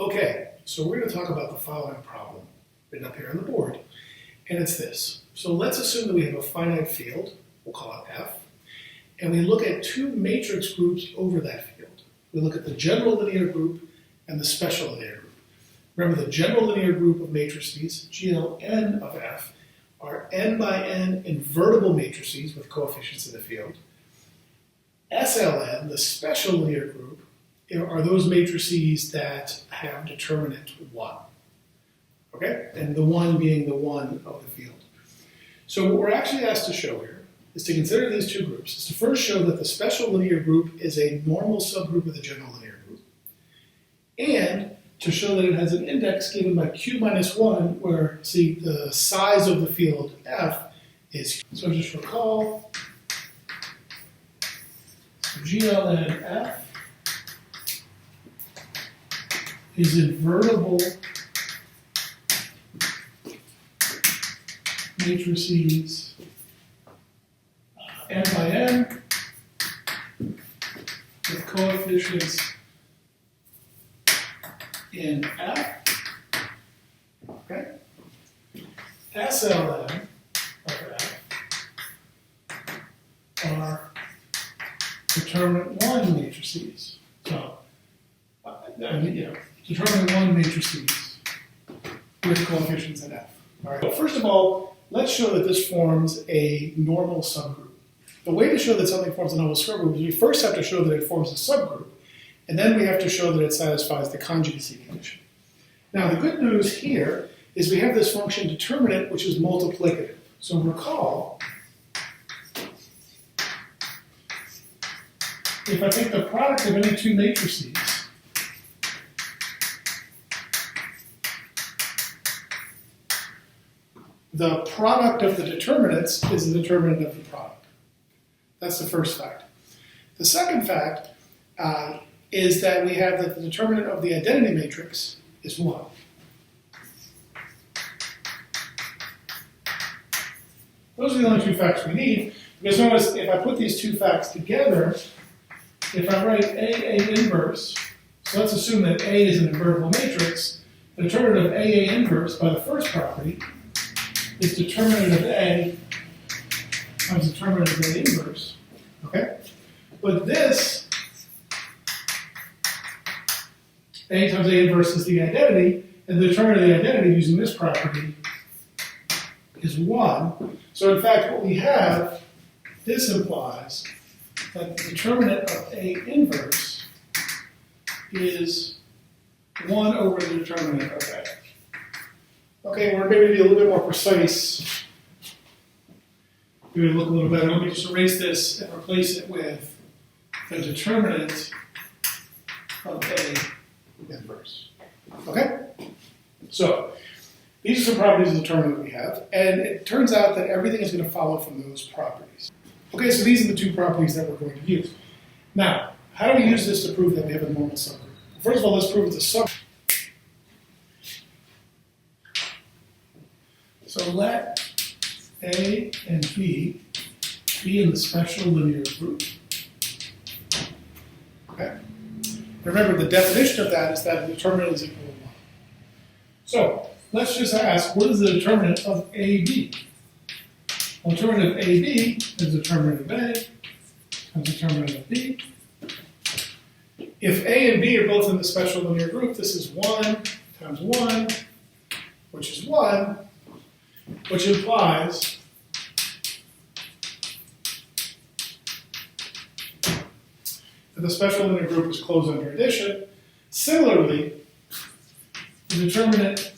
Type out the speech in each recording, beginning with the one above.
Okay, so we're going to talk about the following problem written up here on the board, and it's this. So let's assume that we have a finite field, we'll call it F, and we look at two matrix groups over that field. We look at the general linear group and the special linear group. Remember, the general linear group of matrices, GLN of F, are n by n invertible matrices with coefficients in the field. SLN, the special linear group, are those matrices that have determinant 1. Okay? And the 1 being the 1 of the field. So what we're actually asked to show here is to consider these two groups. Is to first show that the special linear group is a normal subgroup of the general linear group, and to show that it has an index given by q minus 1, where, see, the size of the field F is. So just recall, GLN F is invertible matrices n by n with coefficients in F. Okay. SLN of F are determinant 1 matrices. So, determinant 1 matrices with coefficients in F. All right. Well, first of all, let's show that this forms a normal subgroup. The way to show that something forms a normal subgroup is we first have to show that it forms a subgroup, and then we have to show that it satisfies the conjugacy condition. Now, the good news here is we have this function determinant, which is multiplicative. So recall, if I take the product of any two matrices, the product of the determinants is the determinant of the product. That's the first fact. The second fact is that we have that the determinant of the identity matrix is 1. Those are the only two facts we need, because notice if I put these two facts together, if I write AA inverse, so let's assume that A is an invertible matrix, the determinant of AA inverse by the first property is determinant of A times determinant of A inverse. Okay? But this, A times A inverse is the identity, and the determinant of the identity using this property is 1. So in fact, what we have, this implies that the determinant of A inverse is 1 over the determinant of A. Okay, we're maybe be a little bit more precise. Maybe look a little better. Let me just erase this and replace it with the determinant of A inverse. Okay? So, these are some properties of the determinant that we have, and it turns out that everything is going to follow from those properties. Okay, so these are the two properties that we're going to use. Now, how do we use this to prove that we have a normal subgroup? First of all, let's prove it's a subgroup. So let A and B be in the special linear group. Okay? Remember, the definition of that is that the determinant is equal to 1. So, let's just ask, what is the determinant of AB? Well, the determinant of AB is the determinant of A times the determinant of B. If A and B are both in the special linear group, this is 1 times 1, which is 1, which implies that the special linear group is closed under addition. Similarly, the determinant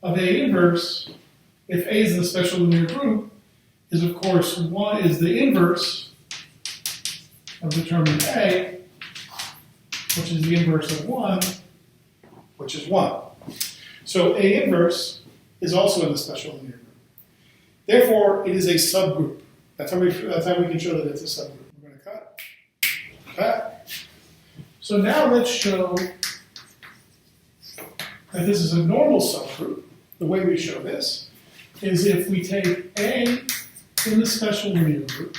of A inverse, if A is in the special linear group, is of course 1 is the inverse of determinant A, which is the inverse of 1, which is 1. So A inverse is also in the special linear group. Therefore, it is a subgroup. That's how we can show that it's a subgroup. We're going to cut. Cut. So now let's show that this is a normal subgroup. The way we show this is if we take A in the special linear group,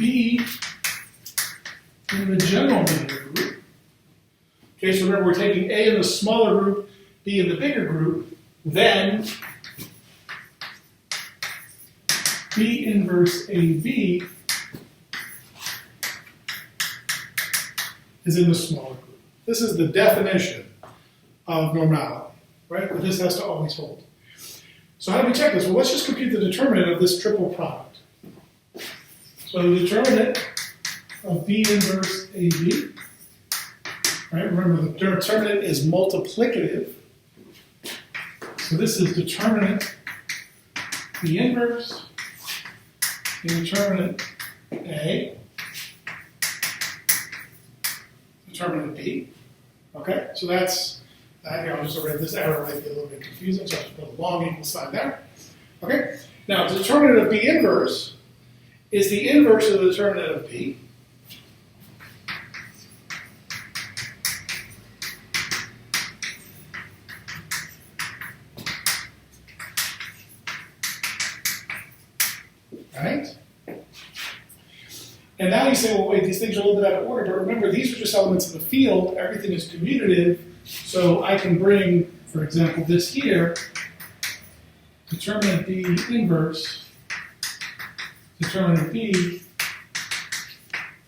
B in the general linear group, Okay, so remember we're taking A in the smaller group, B in the bigger group, then B inverse AB is in the smaller group. This is the definition of normality, right? But this has to always hold. So how do we check this? Well, let's just compute the determinant of this triple product. So the determinant of B inverse AB, right? Remember the determinant is multiplicative. So this is determinant B inverse, the determinant A, determinant B. Okay, so that's that. Here, I'll just read this error might be a little bit confusing, so I'll just put a long equal sign there. Okay, now the determinant of B inverse is the inverse of the determinant of B. Right? And now you say, well, wait, these things are a little bit out of order, but remember, these are just elements in the field. Everything is commutative, so I can bring, for example, this here, determinant B inverse, determinant B,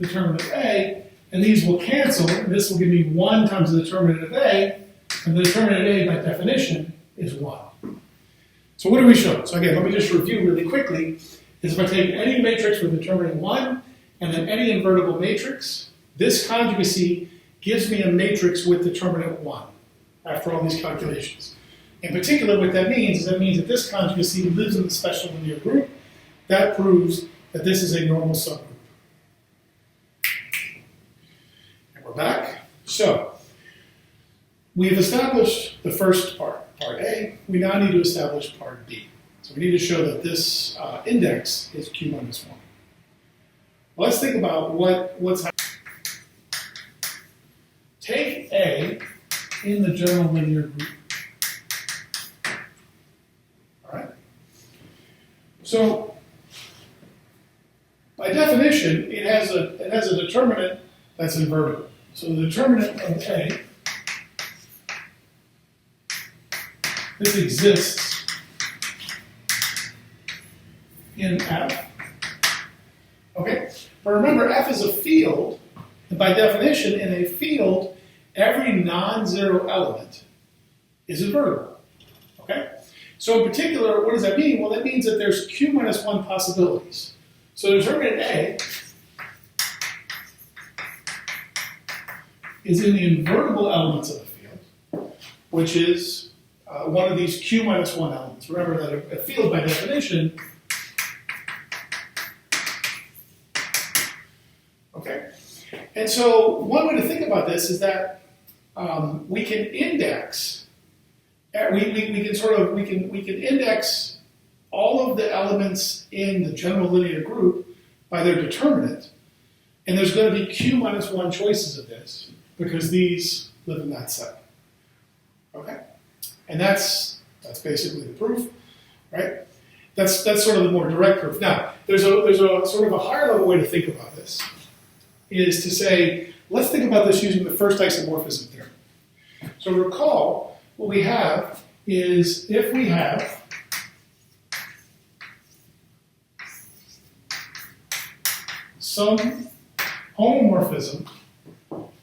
determinant of A, and these will cancel, and this will give me 1 times the determinant of A, and the determinant of A, by definition, is 1. So what do we show? So again, let me just review really quickly. Is if I take any matrix with determinant 1, and then any invertible matrix, this conjugacy gives me a matrix with determinant 1 after all these calculations. In particular, what that means is that this conjugacy lives in the special linear group. That proves that this is a normal subgroup. And we're back. So, we've established the first part, part A. We now need to establish part B. So we need to show that this index is Q minus 1. Well, let's think about what's happening. Take A in the general linear group. All right? So, by definition, it has a determinant that's invertible. So the determinant of A, this exists in F. Okay? But remember, F is a field, and by definition, in a field, every non-zero element is invertible. Okay? So in particular, what does that mean? Well, that means that there's Q minus 1 possibilities. So the determinant A is in the invertible elements of the field, which is one of these Q minus 1 elements. Remember that a field, by definition, okay? And so one way to think about this is that we can index, we can index all of the elements in the general linear group by their determinant, and there's going to be Q minus 1 choices of this because these live in that set. Okay? And that's basically the proof, right? That's sort of the more direct proof. Now, there's a sort of a higher level way to think about this, is to say, let's think about this using the first isomorphism theorem. So recall, what we have is if we have some homomorphism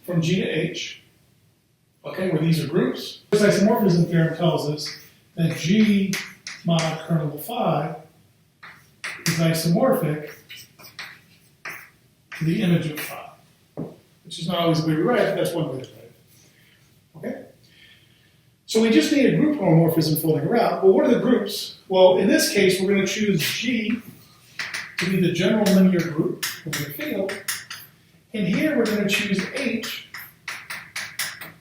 from G to H, okay, where these are groups, this isomorphism theorem tells us that G mod kernel of phi is isomorphic to the image of phi, which is not always the way we write it, but that's one way to write it. Okay? So we just need a group homomorphism floating around. Well, what are the groups? Well, in this case, we're going to choose G to be the general linear group over the field. And here we're going to choose H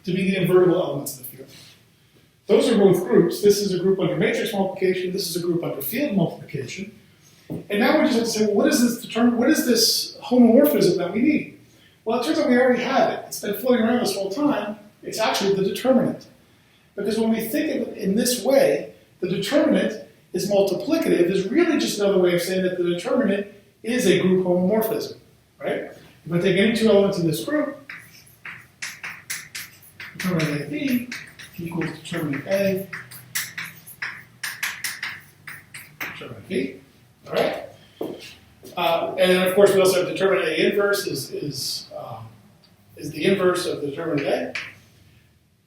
to be the invertible elements of the field. Those are both groups. This is a group under matrix multiplication. This is a group under field multiplication. And now we just have to say, well, what is this homomorphism that we need? Well, it turns out we already have it. It's been floating around this whole time. It's actually the determinant. Because when we think of it in this way, the determinant is multiplicative is really just another way of saying that the determinant is a group homomorphism, right? If I take any two elements in this group, determinant A B equals determinant A, determinant B. All right? And then, of course, we also have determinant A inverse is the inverse of the determinant A.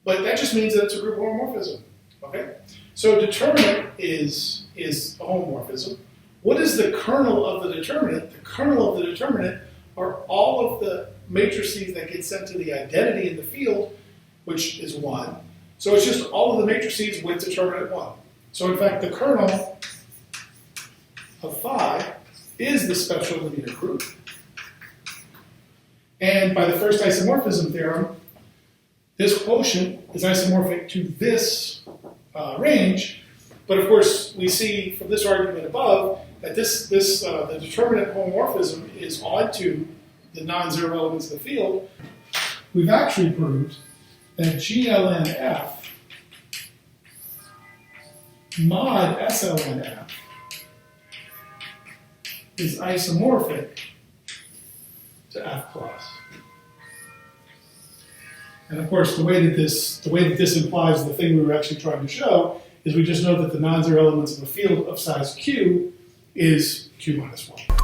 But that just means that it's a group homomorphism. Okay? So determinant is a homomorphism. What is the kernel of the determinant? The kernel of the determinant are all of the matrices that get sent to the identity in the field, which is 1. So it's just all of the matrices with determinant 1. So in fact, the kernel of phi is the special linear group. And by the first isomorphism theorem, this quotient is isomorphic to this range. But of course, we see from this argument above that the determinant homomorphism is onto the non-zero elements of the field. We've actually proved that GLNF mod SLNF is isomorphic to F plus. And of course, the way that this implies the thing we were actually trying to show is we just know that the non-zero elements of a field of size Q is Q minus 1.